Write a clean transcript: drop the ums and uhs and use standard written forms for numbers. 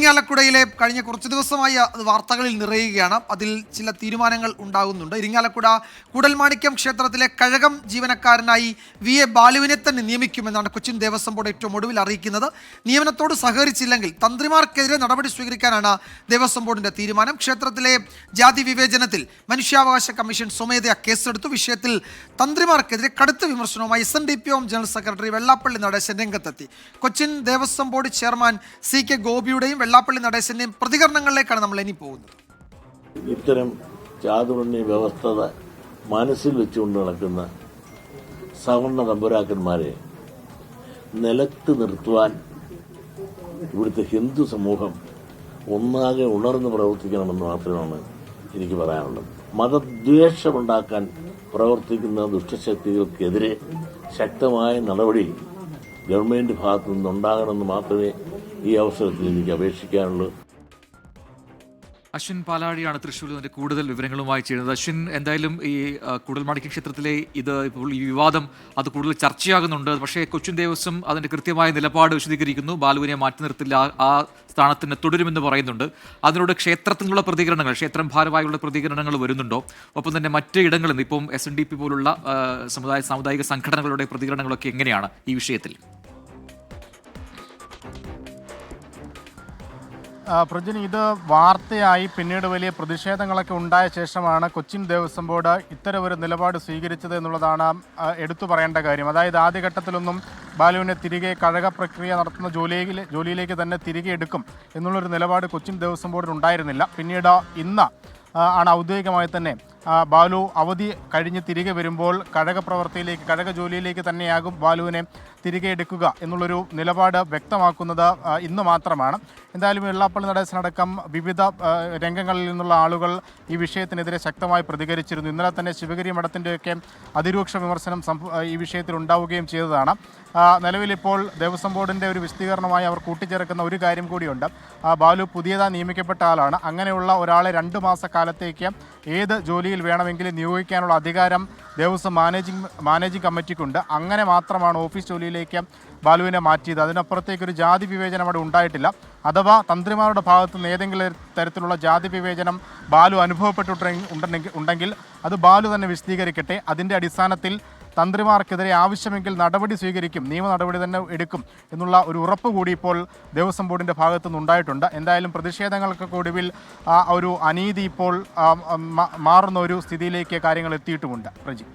ഇരിങ്ങാലക്കുടയിലെ കഴിഞ്ഞ കുറച്ച് ദിവസമായി വാർത്തകളിൽ നിറയുകയാണ്. അതിൽ ചില തീരുമാനങ്ങൾ ഉണ്ടാകുന്നുണ്ട്. ഇരിങ്ങാലക്കുട കൂടൽമാണിക്യം ക്ഷേത്രത്തിലെ കഴകം ജീവനക്കാരനായി VA ബാലുവിനെ തന്നെ നിയമിക്കുമെന്നാണ് കൊച്ചിൻ ദേവസ്വം ബോർഡ് ഏറ്റവും ഒടുവിൽ അറിയിക്കുന്നത്. നിയമനത്തോട് സഹകരിച്ചില്ലെങ്കിൽ തന്ത്രിമാർക്കെതിരെ നടപടി സ്വീകരിക്കാനാണ് ദേവസ്വം ബോർഡിന്റെ തീരുമാനം. ക്ഷേത്രത്തിലെ ജാതി വിവേചനത്തിൽ മനുഷ്യാവകാശ കമ്മീഷൻ സ്വമേധയാ കേസെടുത്തു. വിഷയത്തിൽ തന്ത്രിമാർക്കെതിരെ കടുത്ത വിമർശനവുമായി SNDPO general secretary Vellappally Natesan രംഗത്തെത്തി. Cochin Devaswom board chairman CK ഗോപിയുടെയും വെള്ളാപ്പള്ളി നടേശന്റെയും പ്രതികരണങ്ങളിലേക്കാണ് നമ്മൾ ഇനി പോകുന്നത്. ഇത്തരം ചാതുർണ്യ വ്യവസ്ഥ മനസ്സിൽ വെച്ചുകൊണ്ട് നടക്കുന്ന സവർണ തമ്പുരാക്കന്മാരെ നിലത്ത് നിർത്തുവാൻ ഇവിടുത്തെ ഹിന്ദു സമൂഹം ഒന്നാകെ ഉണർന്ന് പ്രവർത്തിക്കണമെന്ന് മാത്രമാണ് എനിക്ക് പറയാനുള്ളത്. മതദ്വേഷമുണ്ടാക്കാൻ പ്രവർത്തിക്കുന്ന ദുഷ്ടശക്തികൾക്കെതിരെ ശക്തമായ നടപടി ഗവൺമെന്റ് ഭാഗത്തു നിന്നുണ്ടാകണമെന്ന് മാത്രമേ ഈ അവസരത്തിൽ എനിക്ക് അപേക്ഷിക്കാനുള്ളൂ. അശ്വിൻ പാലാഴിയാണ് തൃശ്ശൂരിൽ നിന്ന് കൂടുതൽ വിവരങ്ങളുമായി ചെയ്യുന്നത്. അശ്വിൻ, എന്തായാലും ഈ കൂടൽമാണിക്യം ക്ഷേത്രത്തിലെ ഇപ്പോൾ ഈ വിവാദം അത് കൂടുതൽ ചർച്ചയാകുന്നുണ്ട്. പക്ഷേ കൊച്ചിൻ ദേവസ്വം അതിന്റെ കൃത്യമായ നിലപാട് വിശദീകരിക്കുന്നു. ബാലുവിനെ മാറ്റി നിർത്തില്ല, ആ സ്ഥാനത്തിന് തുടരുമെന്ന് പറയുന്നുണ്ട്. അതിനോട് ക്ഷേത്രത്തിൽ നിന്നുള്ള പ്രതികരണങ്ങൾ, ക്ഷേത്രം ഭാരവാഹികളുടെ പ്രതികരണങ്ങൾ വരുന്നുണ്ടോ? ഒപ്പം തന്നെ മറ്റ് ഇടങ്ങളിൽ നിന്ന് ഇപ്പം SNDP പോലുള്ള സാമുദായിക സംഘടനകളുടെ പ്രതികരണങ്ങളൊക്കെ എങ്ങനെയാണ് ഈ വിഷയത്തിൽ? പ്രജിനി, ഇത് വാർത്തയായി പിന്നീട് വലിയ പ്രതിഷേധങ്ങളൊക്കെ ഉണ്ടായ ശേഷമാണ് കൊച്ചിൻ ദേവസ്വം ബോർഡ് ഇത്തരമൊരു നിലപാട് സ്വീകരിച്ചത് എന്നുള്ളതാണ് എടുത്തു പറയേണ്ട കാര്യം. അതായത് ആദ്യഘട്ടത്തിലൊന്നും ബാലുവിനെ തിരികെ കഴക പ്രക്രിയ നടത്തുന്ന ജോലിയിലേക്ക് തന്നെ തിരികെ എടുക്കും എന്നുള്ളൊരു നിലപാട് കൊച്ചിൻ ദേവസ്വം ബോർഡിന് ഉണ്ടായിരുന്നില്ല. പിന്നീട് ഇന്ന് ആണ് ഔദ്യോഗികമായി തന്നെ ബാലു അവധി കഴിഞ്ഞ് തിരികെ വരുമ്പോൾ കഴക ജോലിയിലേക്ക് തന്നെയാകും ബാലുവിനെ തിരികെ എടുക്കുക എന്നുള്ളൊരു നിലപാട് വ്യക്തമാക്കുന്നത് ഇന്ന് മാത്രമാണ്. എന്തായാലും വെള്ളാപ്പള്ളി നടേശനടക്കം വിവിധ രംഗങ്ങളിൽ നിന്നുള്ള ആളുകൾ ഈ വിഷയത്തിനെതിരെ ശക്തമായി പ്രതികരിച്ചിരുന്നു. ഇന്നലെ തന്നെ ശിവഗിരി മഠത്തിൻ്റെയൊക്കെ അതിരൂക്ഷ വിമർശനം ഈ വിഷയത്തിൽ ഉണ്ടാവുകയും ചെയ്തതാണ്. നിലവിലിപ്പോൾ ദേവസ്വം ബോർഡിൻ്റെ ഒരു വിശദീകരണമായി അവർ കൂട്ടിച്ചേർക്കുന്ന ഒരു കാര്യം കൂടിയുണ്ട്. ബാലു പുതിയതായി നിയമിക്കപ്പെട്ട ആളാണ്. അങ്ങനെയുള്ള ഒരാളെ 2 മാസക്കാലത്തേക്ക് ഏത് ജോലിയിൽ വേണമെങ്കിലും നിയോഗിക്കാനുള്ള അധികാരം ദേവസ്വം മാനേജിംഗ് കമ്മിറ്റിക്കുണ്ട്. അങ്ങനെ മാത്രമാണ് ഓഫീസ് ജോലിയിലേക്ക് ബാലുവിനെ മാറ്റിയത്. അതിനപ്പുറത്തേക്കൊരു ജാതി വിവേചനം അവിടെ ഉണ്ടായിട്ടില്ല. അഥവാ തന്ത്രിമാരുടെ ഭാഗത്തു നിന്ന് ഏതെങ്കിലും തരത്തിലുള്ള ജാതി വിവേചനം ബാലു അനുഭവപ്പെട്ടിട്ടുണ്ടെങ്കിൽ അത് ബാലു തന്നെ വിശദീകരിക്കട്ടെ. അതിൻ്റെ അടിസ്ഥാനത്തിൽ തന്ത്രിമാർക്കെതിരെ ആവശ്യമെങ്കിൽ നടപടി സ്വീകരിക്കും, നിയമ നടപടി തന്നെ എടുക്കും എന്നുള്ള ഒരു ഉറപ്പ് കൂടി ഇപ്പോൾ ദേവസ്വം ബോർഡിൻ്റെ ഭാഗത്തു നിന്നുണ്ടായിട്ടുണ്ട്. എന്തായാലും പ്രതിഷേധങ്ങൾക്കൊക്കെ ഒടുവിൽ ഒരു അനീതി ഇപ്പോൾ മാറുന്ന ഒരു സ്ഥിതിയിലേക്ക് കാര്യങ്ങൾ എത്തിയിട്ടുമുണ്ട്. പ്രജി.